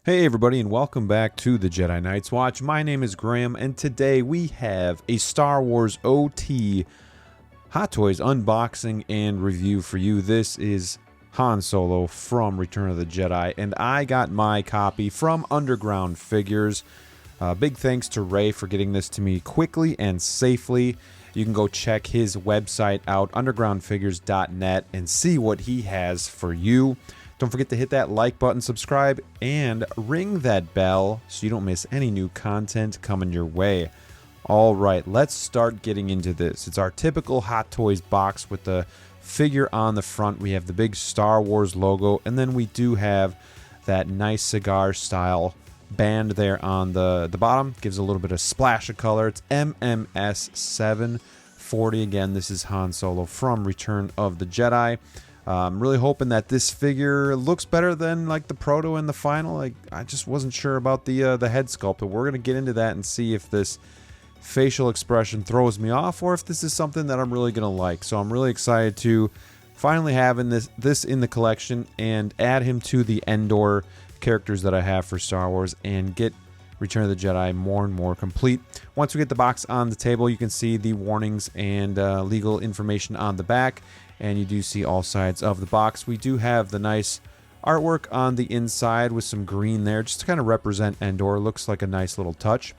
Hey everybody, and welcome back to the Jedi Knights Watch. My name is Graham, and today we have a Star Wars OT Hot Toys unboxing and review for you. This is Han Solo from Return of the Jedi, and I got my copy from Underground Figures. Big thanks to Ray for getting this to me quickly and safely. You can go check his website out, undergroundfigures.net, and see what he has for you. Don't forget to hit that like button, subscribe, and ring that bell so you don't miss any new content coming your way. All right, let's start getting into this. It's our typical Hot Toys box with the figure on the front. We have the big Star Wars logo, and then we do have that nice cigar style band there on the bottom. Gives a little bit of splash of color. It's MMS 740. Again, this is Han Solo from Return of the Jedi. I'm really hoping that this figure looks better than like the proto and the final. I just wasn't sure about the head sculpt, but we're gonna get into that and see if this facial expression throws me off or if this is something that I'm really gonna like. So I'm really excited to finally having this in the collection and add him to the Endor characters that I have for Star Wars and get Return of the Jedi more and more complete. Once we get the box on the table, you can see the warnings and legal information on the back, and you do see all sides of the box. We do have the nice artwork on the inside with some green there, just to kind of represent Endor. Looks like a nice little touch.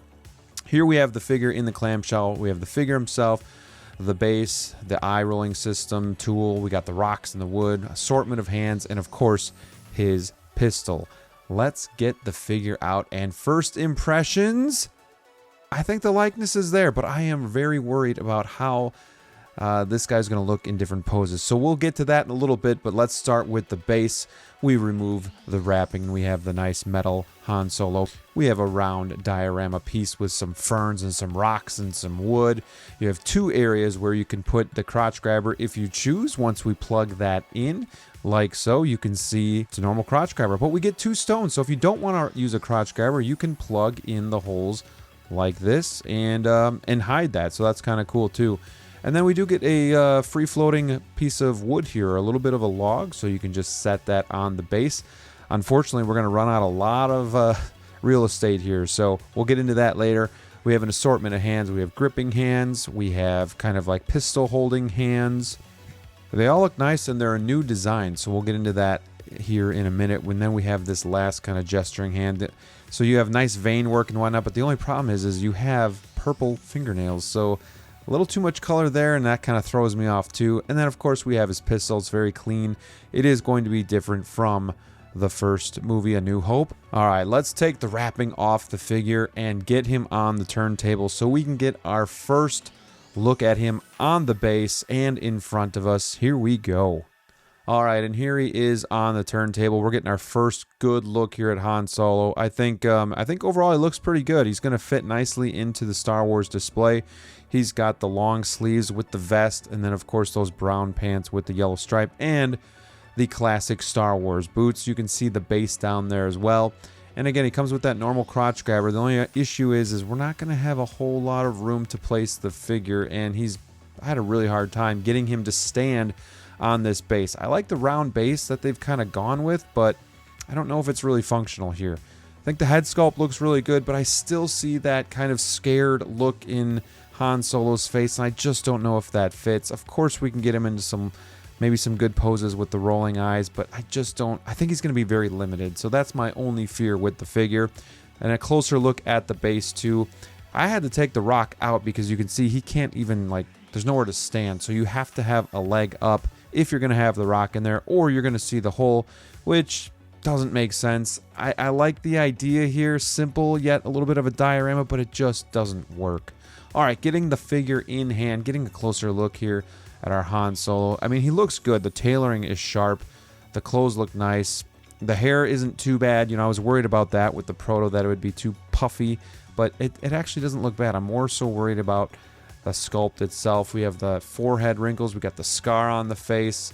Here we have the figure in the clamshell. We have the figure himself, the base, the eye rolling system tool. We got the rocks and the wood, assortment of hands, and of course, his pistol. Let's get the figure out, and first impressions, I think the likeness is there, but I am very worried about how this guy's going to look in different poses. So we'll get to that in a little bit, but let's start with the base. We remove the wrapping, and we have the nice metal Han Solo. We have a round diorama piece with some ferns and some rocks and some wood. You have two areas where you can put the crotch grabber if you choose. Once we plug that in, like so, you can see it's a normal crotch grabber, but we get two stones. So if you don't want to use a crotch grabber, you can plug in the holes like this and hide that. So that's kind of cool too. And then we do get a free-floating piece of wood here, a little bit of a log, so you can just set that on the base. Unfortunately, we're going to run out a lot of real estate here, so we'll get into that later. We have an assortment of hands. We have gripping hands. We have kind of like pistol-holding hands. They all look nice, and they're a new design, so we'll get into that here in a minute. And then we have this last kind of gesturing hand. So you have nice vein work and whatnot, but the only problem is you have purple fingernails, so a little too much color there, and that kind of throws me off too. And then of course we have his pistol. It's very clean. It is going to be different from the first movie, A New Hope. All right, let's take the wrapping off the figure and get him on the turntable so we can get our first look at him on the base and in front of us. Here we go. All right, and here he is on the turntable. We're getting our first good look here at Han Solo. I think overall he looks pretty good. He's going to fit nicely into the Star Wars display. He's got the long sleeves with the vest, and then of course those brown pants with the yellow stripe, and the classic Star Wars boots. You can see the base down there as well. And again, he comes with that normal crotch grabber. The only issue is we're not going to have a whole lot of room to place the figure, and I had a really hard time getting him to stand on this base. I like the round base that they've kind of gone with, but I don't know if it's really functional here. I think the head sculpt looks really good, but I still see that kind of scared look in Han Solo's face, and I just don't know if that fits. Of course, we can get him into maybe some good poses with the rolling eyes, but I think he's going to be very limited. So that's my only fear with the figure. And a closer look at the base too. I had to take the rock out because you can see he can't even, there's nowhere to stand. So you have to have a leg up if you're going to have the rock in there, or you're going to see the hole, which doesn't make sense. I like the idea here, simple yet a little bit of a diorama, but it just doesn't work. All right, getting the figure in hand, getting a closer look here at our Han Solo. I mean, he looks good. The tailoring is sharp. The clothes look nice. The hair isn't too bad. I was worried about that with the proto, that it would be too puffy, but it actually doesn't look bad. I'm more so worried about the sculpt itself. We have the forehead wrinkles. We got the scar on the face.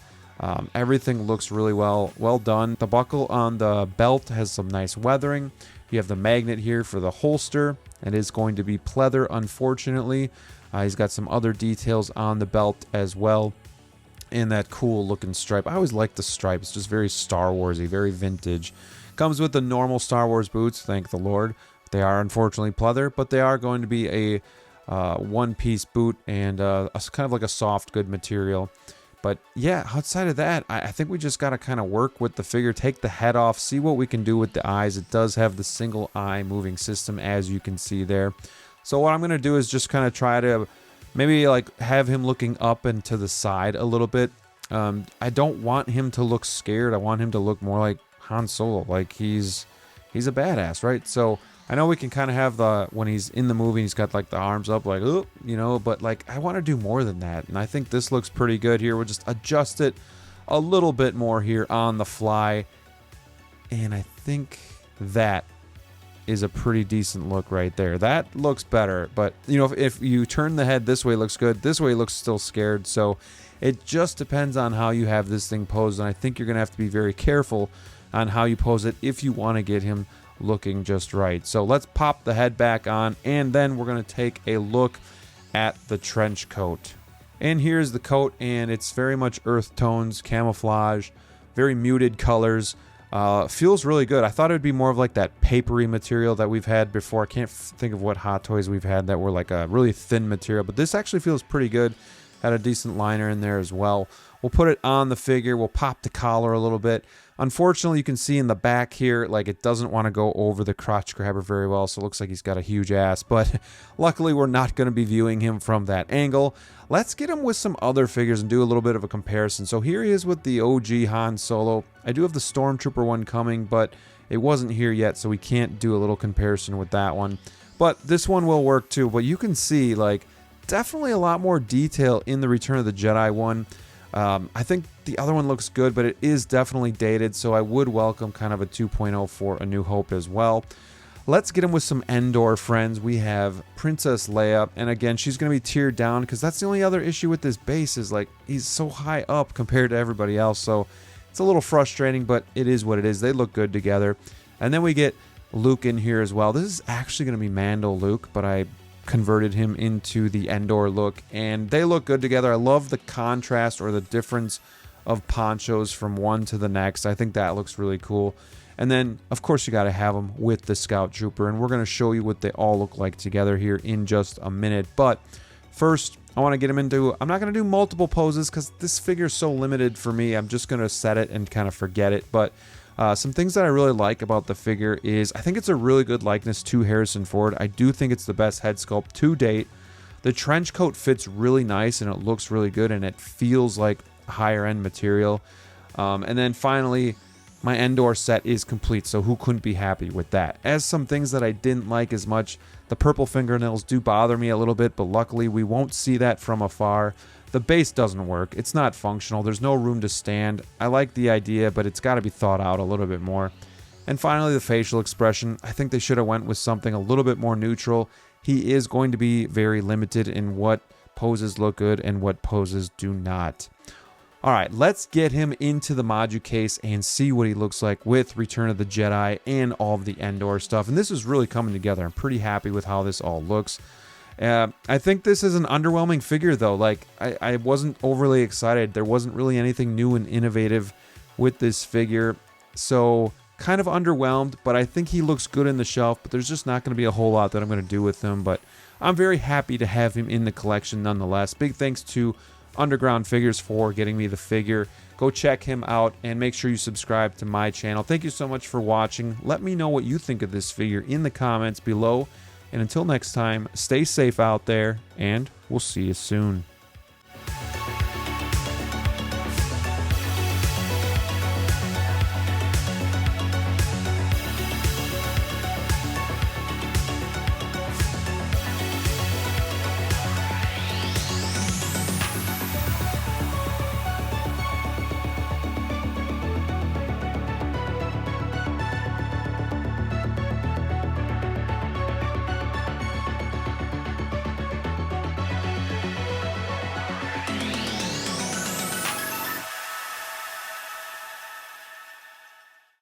Everything looks really well done. The buckle on the belt has some nice weathering. You have the magnet here for the holster. It is going to be pleather, unfortunately. He's got some other details on the belt as well. And that cool looking stripe. I always like the stripe. It's just very Star Warsy, very vintage. Comes with the normal Star Wars boots, thank the Lord. They are unfortunately pleather, but they are going to be a one-piece boot and kind of like a soft, good material. But yeah, outside of that, I think we just got to kind of work with the figure, take the head off, see what we can do with the eyes. It does have the single eye moving system, as you can see there. So what I'm going to do is just kind of try to maybe like have him looking up and to the side a little bit. I don't want him to look scared. I want him to look more like Han Solo, like he's a badass, right? So I know we can kind of have the, when he's in the movie, he's got like the arms up like, oh, you know, but like I want to do more than that. And I think this looks pretty good here. We'll just adjust it a little bit more here on the fly. And I think that is a pretty decent look right there. That looks better, but you know, if you turn the head this way, it looks good. This way it looks still scared. So it just depends on how you have this thing posed. And I think you're going to have to be very careful on how you pose it if you want to get him looking just right. So let's pop the head back on, and then we're going to take a look at the trench coat. And here's the coat, and it's very much earth tones, camouflage, very muted colors. Feels really good. I thought it would be more of like that papery material that we've had before. I can't think of what Hot Toys we've had that were like a really thin material, but this actually feels pretty good. Had a decent liner in there as well. We'll put it on the figure. We'll pop the collar a little bit. Unfortunately, you can see in the back here, like it doesn't want to go over the crotch grabber very well, so it looks like he's got a huge ass, but luckily we're not going to be viewing him from that angle. Let's get him with some other figures and do a little bit of a comparison. So here he is with the OG Han Solo. I do have the Stormtrooper one coming, but it wasn't here yet, so we can't do a little comparison with that one. But this one will work too, but you can see like definitely a lot more detail in the Return of the Jedi one. I think the other one looks good, but it is definitely dated, so I would welcome kind of a 2.0 for A New Hope as well. Let's get him with some Endor friends. We have Princess Leia, and again, she's going to be tiered down because that's the only other issue with this base is like he's so high up compared to everybody else, so it's a little frustrating, but it is what it is. They look good together. And then we get Luke in here as well. This is actually going to be Mando Luke, but I converted him into the Endor look, and they look good together. I love the contrast or the difference of ponchos from one to the next. I think that looks really cool. And then of course you got to have them with the Scout Trooper, and we're going to show you what they all look like together here in just a minute. But first I want to get him into, I'm not going to do multiple poses because this figure is so limited for me. I'm just going to set it and kind of forget it. But some things that I really like about the figure is I think it's a really good likeness to Harrison Ford. I do think it's the best head sculpt to date. The trench coat fits really nice and it looks really good and it feels like higher end material. And then finally, my Endor set is complete, so who couldn't be happy with that? As some things that I didn't like as much, the purple fingernails do bother me a little bit, but luckily we won't see that from afar. The base doesn't work. It's not functional. There's no room to stand. I like the idea, but it's got to be thought out a little bit more. And finally, the facial expression. I think they should have went with something a little bit more neutral. He is going to be very limited in what poses look good and what poses do not. All right, let's get him into the Modu case and see what he looks like with Return of the Jedi and all of the Endor stuff. And this is really coming together. I'm pretty happy with how this all looks. I think this is an underwhelming figure, though. Like, I wasn't overly excited. There wasn't really anything new and innovative with this figure. So, kind of underwhelmed, but I think he looks good in the shelf. But there's just not going to be a whole lot that I'm going to do with him. But I'm very happy to have him in the collection nonetheless. Big thanks to Underground Figures for getting me the figure. Go check him out and make sure you subscribe to my channel. Thank you so much for watching. Let me know what you think of this figure in the comments below. And until next time, stay safe out there, and we'll see you soon.